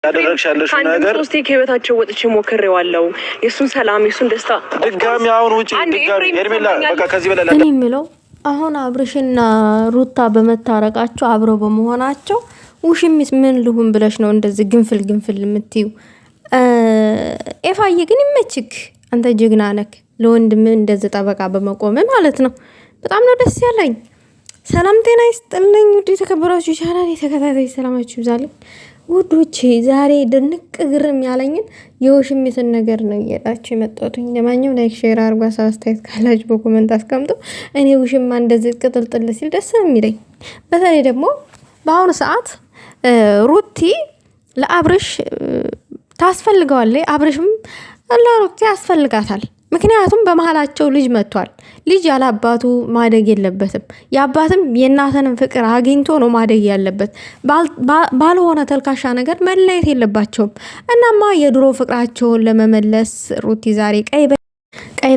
ያደረግሻለሽ ነገር ሶስቴ ከህይወታቸው ወጥቼ ሞክሬዋለሁ። የሱን ሰላም የሱን ደስታ ድጋሚ አሁን ውጪ ድጋሚ ሄርሜላ በቃ ከዚህ በላይ እኔ የምለው አሁን አብርሽና ሩታ በመታረቃቸው አብረው በመሆናቸው ውሽሚስ ምን ልሁን ብለሽ ነው እንደዚህ ግንፍል የምትዩ? ኤፋዬ ግን ይመችክ፣ አንተ ጀግና ነክ ለወንድም እንደዚህ ጠበቃ በመቆም ማለት ነው። በጣም ነው ደስ ያለኝ። ሰላም ጤና ይስጥልኝ ውድ የተከበራችሁ ቻናል የተከታታይ ሰላማችሁ ይብዛልኝ ውዶቼ። ዛሬ ድንቅ ግርም ያለኝን የውሽሚትን ነገር ነው እየላችሁ የመጣሁት። ለማንኛውም ላይክ ሼር አድርጉ፣ አስተያየት ካላችሁ በኮሜንት አስቀምጡ። እኔ ውሽማ እንደዚህ ቅጥልጥል ሲል ደስ ነው የሚለኝ። በተለይ ደግሞ በአሁኑ ሰዓት ሩቲ ለአብርሽ ታስፈልገዋለች፣ አብርሽም ለሩቲ ያስፈልጋታል። ምክንያቱም በመሃላቸው ልጅ መጥቷል። ልጅ ያለ አባቱ ማደግ የለበትም። የአባትም የእናትንም ፍቅር አግኝቶ ነው ማደግ ያለበት። ባልሆነ ተልካሻ ነገር መለየት የለባቸውም። እናማ የድሮ ፍቅራቸውን ለመመለስ ሩቲ ዛሬ ቀይ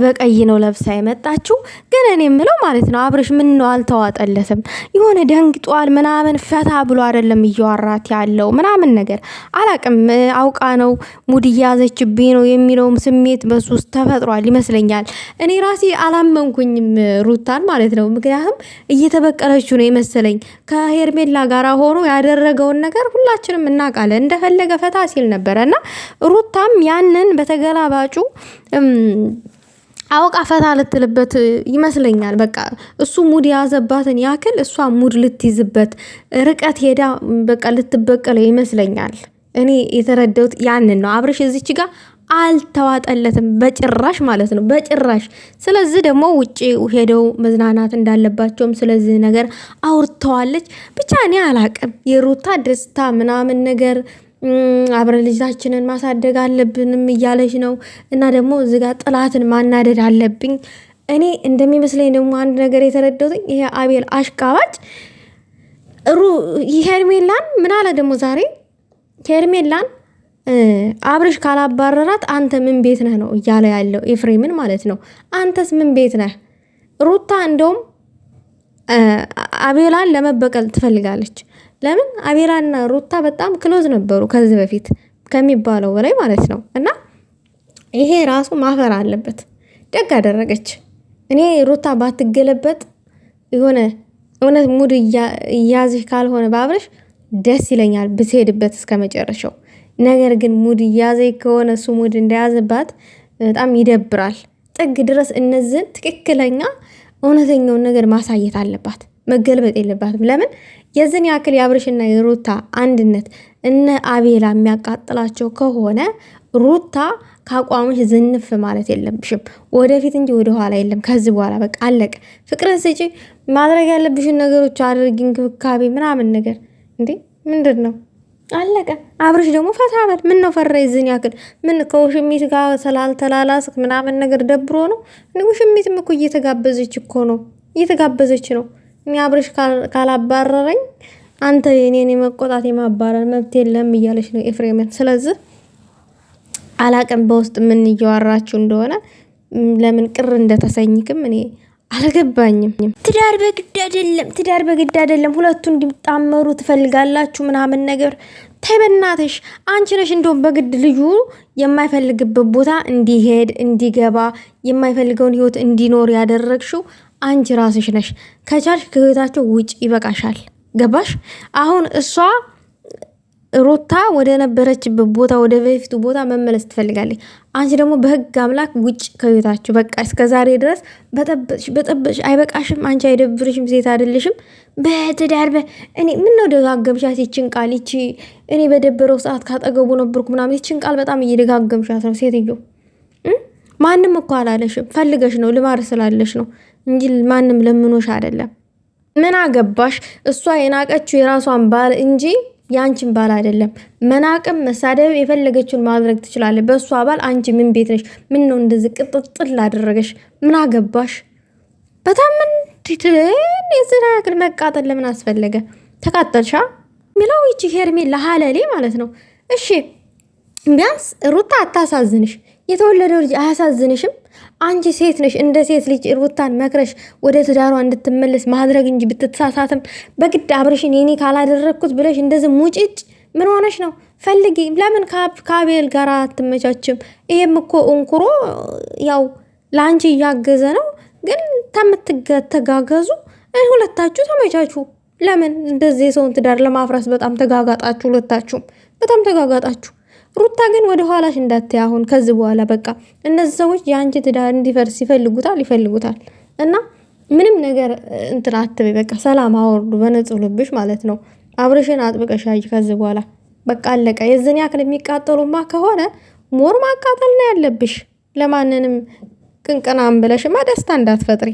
በቀይ ነው ለብሳ የመጣችው። ግን እኔ የምለው ማለት ነው አብርሽ ምን ነው አልተዋጠለትም? የሆነ ደንግጧል ምናምን፣ ፈታ ብሎ አይደለም እያወራት ያለው ምናምን ነገር አላቅም። አውቃ ነው ሙድ እያዘችብኝ ነው የሚለውም ስሜት በሱ ውስጥ ተፈጥሯል ይመስለኛል። እኔ ራሴ አላመንኩኝም ሩታን ማለት ነው። ምክንያቱም እየተበቀለችው ነው የመሰለኝ። ከሄርሜላ ጋር ሆኖ ያደረገውን ነገር ሁላችንም እናውቃለን። እንደፈለገ ፈታ ሲል ነበረ እና ሩታም ያንን በተገላባጩ አውቃ ፈታ ልትልበት ይመስለኛል። በቃ እሱ ሙድ ያዘባትን ያክል እሷ ሙድ ልትይዝበት ርቀት ሄዳ በቃ ልትበቀለው ይመስለኛል። እኔ የተረዳሁት ያንን ነው። አብርሽ እዚች ጋር አልተዋጠለትም በጭራሽ ማለት ነው፣ በጭራሽ። ስለዚህ ደግሞ ውጪ ሄደው መዝናናት እንዳለባቸውም ስለዚህ ነገር አውርተዋለች። ብቻ እኔ አላቅም የሩታ ደስታ ምናምን ነገር አብረ ልጃችንን ማሳደግ አለብንም እያለች ነው። እና ደግሞ እዚህ ጋር ጥላትን ማናደድ አለብኝ። እኔ እንደሚመስለኝ ደግሞ አንድ ነገር የተረዳሁት ይሄ አቤል አሽቃባጭ ሄርሜላን ምን አለ ደግሞ ዛሬ ሄርሜላን አብርሽ ካላባረራት አንተ ምን ቤት ነህ ነው እያለ ያለው ኤፍሬምን ማለት ነው። አንተስ ምን ቤት ነህ? ሩታ እንደውም አቤላን ለመበቀል ትፈልጋለች። ለምን? አቤላና ሩታ በጣም ክሎዝ ነበሩ ከዚህ በፊት ከሚባለው በላይ ማለት ነው። እና ይሄ ራሱ ማፈር አለበት። ደግ አደረገች። እኔ ሩታ ባትገለበጥ የሆነ እውነት ሙድ እያዝሽ ካልሆነ ባብረሽ ደስ ይለኛል ብትሄድበት እስከ መጨረሻው። ነገር ግን ሙድ እያዘኝ ከሆነ እሱ ሙድ እንደያዘባት በጣም ይደብራል። ጥግ ድረስ እነዚህን ትክክለኛ እውነተኛውን ነገር ማሳየት አለባት። መገልበጥ የለባትም። ለምን? የዝን ያክል የአብርሽና የሩታ አንድነት እነ አቤላ የሚያቃጥላቸው ከሆነ ሩታ ከአቋምሽ ዝንፍ ማለት የለብሽም። ወደፊት እንጂ ወደ ኋላ የለም። ከዚህ በኋላ በቃ አለቀ። ፍቅርን ስጪ፣ ማድረግ ያለብሽን ነገሮች አድርጊ፣ እንክብካቤ ምናምን ነገር እንዴ ምንድን ነው? አለቀ። አብርሽ ደግሞ ፈታ በል። ምን ነው ፈራ? ይዝን ያክል ምን ከውሽሚት ጋር ስላልተላላስክ ምናምን ነገር ደብሮ ነው? ውሽሚትም እኮ እየተጋበዘች እኮ ነው፣ እየተጋበዘች ነው። እኔ አብርሽ ካላባረረኝ አንተ የኔን የመቆጣት የማባረር መብት የለም እያለች ነው ኤፍሬምን። ስለዚህ አላቅም በውስጥ ምን እያወራችሁ እንደሆነ ለምን ቅር እንደተሰኝክም እኔ አልገባኝም። ትዳር በግድ አይደለም። ሁለቱ እንዲጣመሩ ትፈልጋላችሁ ምናምን ነገር ተበናተሽ አንቺ ነሽ እንደውም በግድ ልጁ የማይፈልግበት ቦታ እንዲሄድ እንዲገባ የማይፈልገውን ህይወት እንዲኖር ያደረግሽው አንቺ ራስሽ ነሽ። ከቻልሽ ከህይወታቸው ውጭ ይበቃሻል። ገባሽ? አሁን እሷ ሩታ ወደ ነበረችበት ቦታ ወደ በፊቱ ቦታ መመለስ ትፈልጋለች። አንቺ ደግሞ በህግ አምላክ ውጭ ከህይወታቸው በቃ። እስከዛሬ ድረስ በጠበሽ አይበቃሽም? አንቺ አይደብርሽም? ሴት አይደለሽም? በትዳር እኔ ምን ነው ደጋገምሻት ይችን ቃል። ይቺ እኔ በደበረው ሰዓት ካጠገቡ ነበርኩ ምናምን ይችን ቃል በጣም እየደጋገምሻት ነው ሴትዮ። ማንም እኮ አላለሽም፣ ፈልገሽ ነው ልማር ስላለሽ ነው እንጂ ማንም ለምኖሽ አይደለም። ምን አገባሽ? እሷ የናቀችው የራሷን ባል እንጂ ያንቺን ባል አይደለም። መናቅም መሳደብ የፈለገችውን ማድረግ ትችላለች በእሷ ባል። አንቺ ምን ቤት ነሽ? ምን ነው እንደዚህ ቅጥጥል አደረገሽ? ምን አገባሽ? በጣም ምን የዝና ያክል መቃጠል ለምን አስፈለገ? ተቃጠልሻ ሚለው ይቺ ሄርሜላ ሀለሌ ማለት ነው። እሺ ቢያንስ ሩታ አታሳዝንሽ? የተወለደው ልጅ አያሳዝንሽም? አንቺ ሴት ነሽ። እንደ ሴት ልጅ ሩታን መክረሽ ወደ ትዳሯ እንድትመለስ ማድረግ እንጂ ብትሳሳትም በግድ አብርሽን የኔ ካላደረግኩት ብለሽ እንደዚህ ሙጭጭ ምን ሆነሽ ነው? ፈልጊ። ለምን ከአቤል ጋር አትመቻችም? ይሄም እኮ እንኩሮ ያው ለአንቺ እያገዘ ነው፣ ግን ተጋገዙ ሁለታችሁ ተመቻቹ። ለምን እንደዚህ የሰውን ትዳር ለማፍረስ በጣም ተጋጋጣችሁ? ሁለታችሁም በጣም ተጋጋጣችሁ። ሩታ ግን ወደ ኋላሽ እንዳትይ አሁን ከዚህ በኋላ በቃ እነዚህ ሰዎች የአንቺ ትዳር እንዲፈርስ ይፈልጉታል እና ምንም ነገር እንትን አትበይ። በቃ ሰላም አወርዱ በንጹህ ልብሽ ማለት ነው። አብርሽን አጥብቀሽ ያዥ ከዚህ በኋላ በቃ አለቀ። የዝን ያክል የሚቃጠሉማ ከሆነ ሞር ማቃጠል ነው ያለብሽ። ለማንንም ቅንቅናም ብለሽማ ደስታ እንዳትፈጥሪ።